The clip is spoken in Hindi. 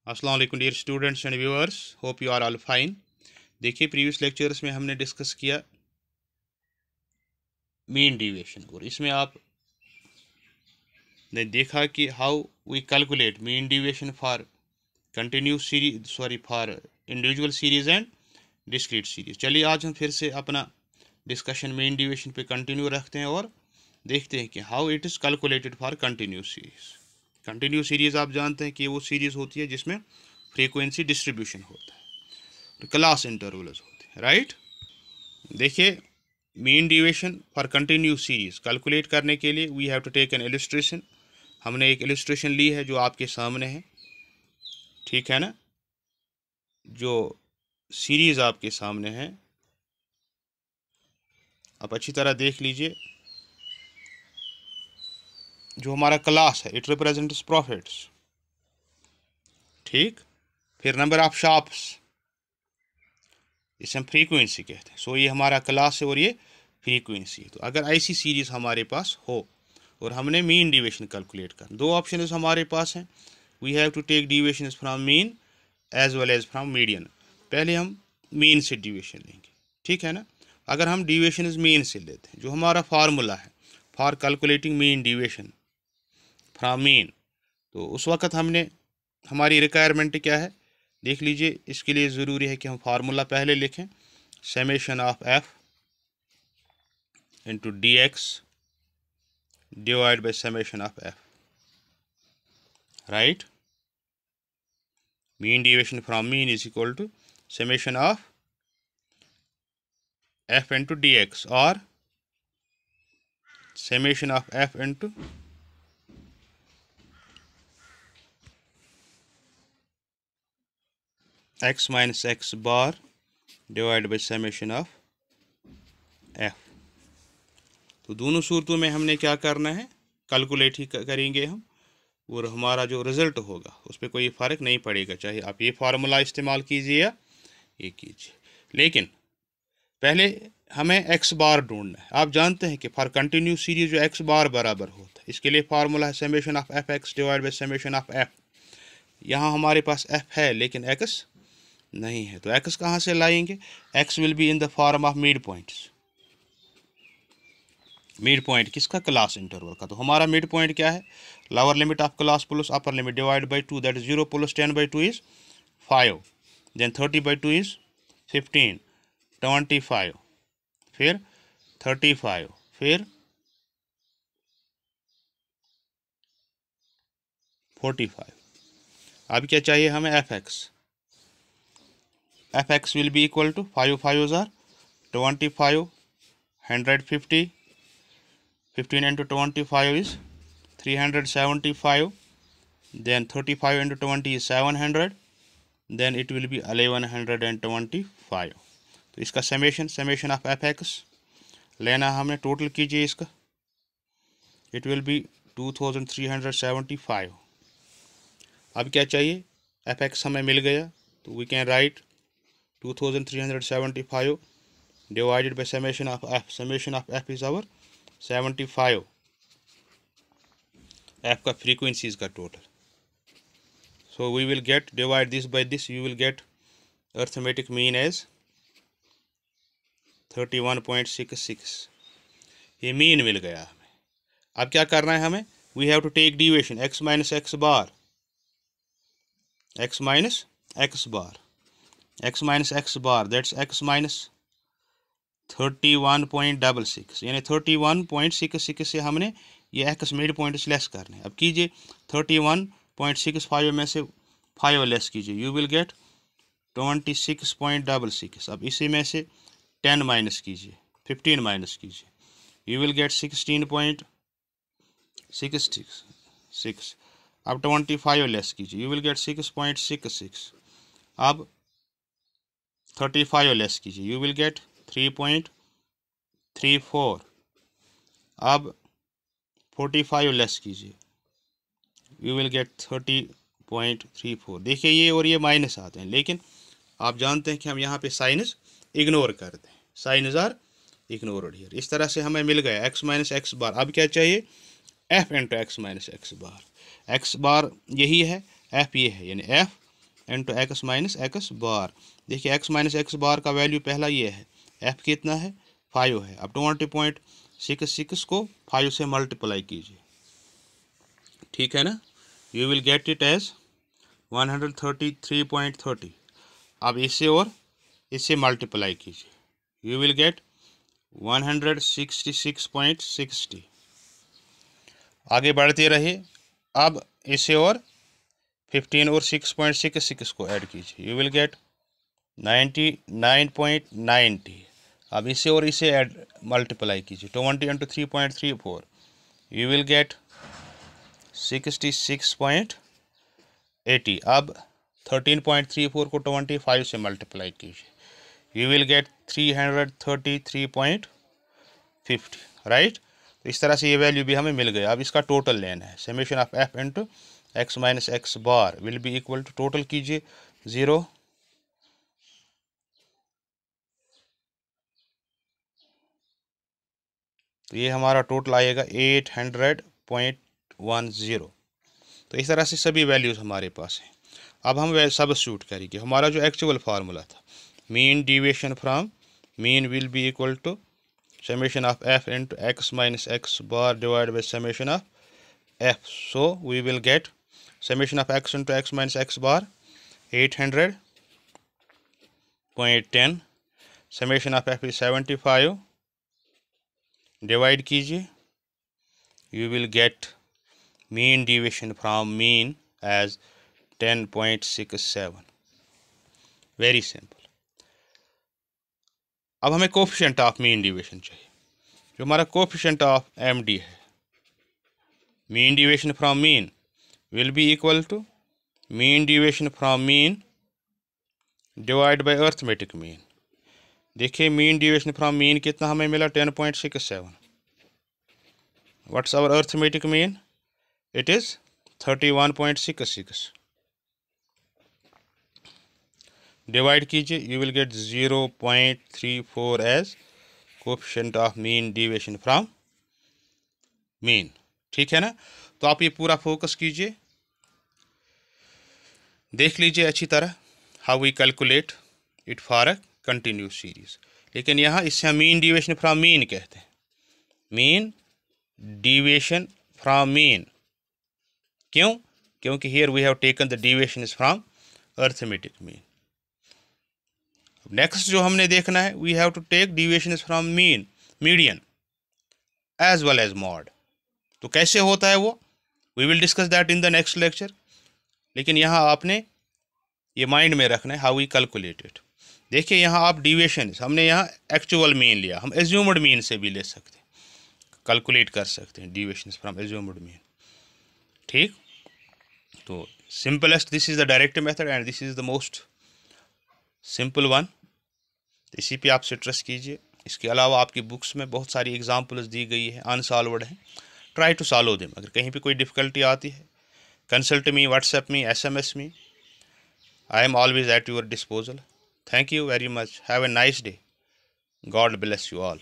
अस्सलाम वालेकुम dear students and viewers, hope you are all fine. देखिए, प्रीवियस लेक्चर्स में हमने डिस्कस किया मीन डेविएशन और इसमें आपने देखा कि how we calculate mean deviation for continuous series for individual series and discrete series. चलिए आज हम फिर से अपना डिस्कशन मीन डेविएशन पे कंटिन्यू रखते हैं और देखते हैं कि how it is calculated for continuous series. Continuous series आप जानते हैं कि वो सीरीज होती है जिसमें फ्रीक्वेंसी डिस्ट्रीब्यूशन होता है, क्लास इंटरवल्स होते हैं, राइट। देखिए, mean deviation for continuous series calculate करने के लिए we have to take an illustration. हमने एक इलस्ट्रेशन ली है जो आपके सामने है, ठीक है ना। जो सीरीज आपके सामने है आप अच्छी तरह देख लीजिए। जो हमारा क्लास है इट रिप्रेजेंट्स प्रॉफिट्स, ठीक। फिर नंबर ऑफ शॉप्स, इसे हम फ्रीक्वेंसी कहते हैं। सो ये हमारा क्लास है और ये फ्रीक्वेंसी है। तो अगर ऐसी सीरीज हमारे पास हो और हमने मीन डेविएशन कैलकुलेट कर, दो ऑप्शन हमारे पास हैं। We have to take deviation from mean as well as from median. पहले हम मीन से डेविएशन लेंगे, ठीक है ना। अगर हम डेविएशन मीन से लेते हैं, जो हमारा फार्मूला है for calculating mean deviation from mean, तो उस वक्त हमारी रिक्वायरमेंट क्या है देख लीजिए। इसके लिए ज़रूरी है कि हम फार्मूला पहले लिखें, summation of f into d x divide by summation of f, right. Mean deviation from mean is equal to summation of f into d x or summation of f into x minus x bar divide by summation of f. तो दोनों सूरतों में हमने क्या करना है, कैलकुलेट ही करेंगे हम, और हमारा जो रिज़ल्ट होगा उस पर कोई फ़र्क नहीं पड़ेगा, चाहे आप ये फार्मूला इस्तेमाल कीजिए या ये कीजिए। लेकिन पहले हमें एक्स बार ढूंढना है। आप जानते हैं कि फॉर कंटिन्यूस सीरीज जो एक्स बार बराबर होता है, इसके लिए फार्मूला है summation of F x divide by summation of F. यहाँ हमारे पास एफ है लेकिन एक्स नहीं है, तो एक्स कहाँ से लाएंगे। X will be in the form of mid points. Mid point किसका, क्लास इंटरवल का। तो हमारा मिड पॉइंट क्या है, lower limit of class plus upper limit divide by 2, that is 0 plus 10/2 is 5, then 30/2 is 15, 25, फिर 35, फिर 45। अब क्या चाहिए हमें, f x. F x will be equal to 5 5 are 25, 150, 15 into 25 is 375, then 35 into 20 is 700, then it will be 1125। तो इसका समेशन ऑफ एफ एक्स लेना हमने, टोटल कीजिए इसका, इट विल बी 2375। अब क्या चाहिए, एफ एक्स हमें मिल गया, तो we can write 2375 divided by summation of f. Summation of f is our 75, f का फ्रीक्वेंसीज का total. So we will get divide this by this, you will get arithmetic mean as 31.66। ये मीन मिल गया हमें। अब क्या करना है हमें, we have to take deviation x minus x bar, x minus x bar, x minus x bar, that's x minus 31.66, यानी 31.66 से हमने ये एक्स मिड पॉइंट लेस करने। अब कीजिए 31.65 में से 5 लेस कीजिए, यू विल गेट 26.66। अब इसी में से 10 माइनस कीजिए, 15 माइनस कीजिए, यू विल गेट 16.66। अब 25 लेस कीजिए, यू विल गेट 6.66। अब 35 लेस कीजिए, यू विल गेट 3.34। अब 45 लेस कीजिए, यू विल गेट 30.34। देखिए ये और ये माइनस आते हैं, लेकिन आप जानते हैं कि हम यहाँ पे साइनस इग्नोर करते हैं, साइनस आर इग्नोर्ड हियर। इस तरह से हमें मिल गया एक्स माइनस एक्स बार। अब क्या चाहिए, f into x minus x bar. X bar यही है, एफ ये है, यानी f into x minus x bar. देखिए एक्स माइनस एक्स बार का वैल्यू पहला ये है, एफ कितना है 5 है। अब 20.66 को 5 से मल्टीप्लाई कीजिए, ठीक है ना, you will get it as 133.30। अब इसे और इससे मल्टीप्लाई कीजिए, यू विल गेट 166.60। आगे बढ़ते रहिए। अब इसे और 15 और 6.66 को ऐड कीजिए, यू विल गेट 99.90। अब इसे और इसे ऐड मल्टीप्लाई कीजिए, 20 इंटू 3.34, यू विल गेट 66.80। अब 13.34 को 25 से मल्टीप्लाई कीजिए, यू विल गेट 333.50, राइट। तो इस तरह से ये वैल्यू भी हमें मिल गया। अब इसका टोटल लेना है, summation of f into x minus x bar will be equal to, total कीजिए 0, तो ये हमारा टोटल आएगा 800.10। तो इस तरह से सभी वैल्यूज़ हमारे पास हैं। अब हम सब्स्टिट्यूट करेंगे। हमारा जो एक्चुअल फार्मूला था, mean deviation from mean will be equal to summation of f into x minus x bar divided by summation of f. So we will get summation of x into x minus x bar 800.10, summation of f is 75, divide कीजिए, you will get mean deviation from mean as 10.67. very simple. अब हमें कोफिशिएंट ऑफ मीन डिविएशन चाहिए। जो हमारा कोफिशिएंट ऑफ एम डी है, mean deviation from mean will be equal to mean deviation from mean divide by arithmetic mean. देखिए मीन डिविएशन फ्रॉम मीन कितना हमें मिला, 10.67। What's our arithmetic mean, it is 31.66। Divide कीजिए, you will get 0.34 as coefficient of mean deviation from mean, ठीक है ना। तो आप ये पूरा फोकस कीजिए, देख लीजिए अच्छी तरह, how we calculate it for a continuous series. लेकिन यहाँ इससे हम मीन डिविएशन फ्रॉम मीन कहते हैं, मीन डिविएशन फ्रॉम मीन। क्यों? क्योंकि here we have taken the deviation is from arithmetic mean. Next जो हमने देखना है, we have to take deviation is from mean, median as well as mode. तो कैसे होता है वो, we will discuss that in the next lecture. लेकिन यहाँ आपने ये माइंड में रखना है, हाउ वी कैलकुलेट इट। देखिए यहाँ आप डिविएशन, हमने यहाँ एक्चुअल मीन लिया, हम एज्यूम्ड मीन से भी ले सकते हैं, कैलकुलेट कर सकते हैं डिविएशन फ्रॉम एज्यूम्ड मीन, ठीक। तो simplest, this is the direct method and this is the most simple one. इसी पे आप स्ट्रेस कीजिए। इसके अलावा आपकी बुक्स में बहुत सारी एग्जांपल्स दी गई है, अनसॉल्व्ड हैं, ट्राई टू सॉल्व देम। अगर कहीं पे कोई डिफ़िकल्टी आती है, consult me, WhatsApp me, SMS me, I am always at your disposal. Thank you very much. Have a nice day. God bless you all.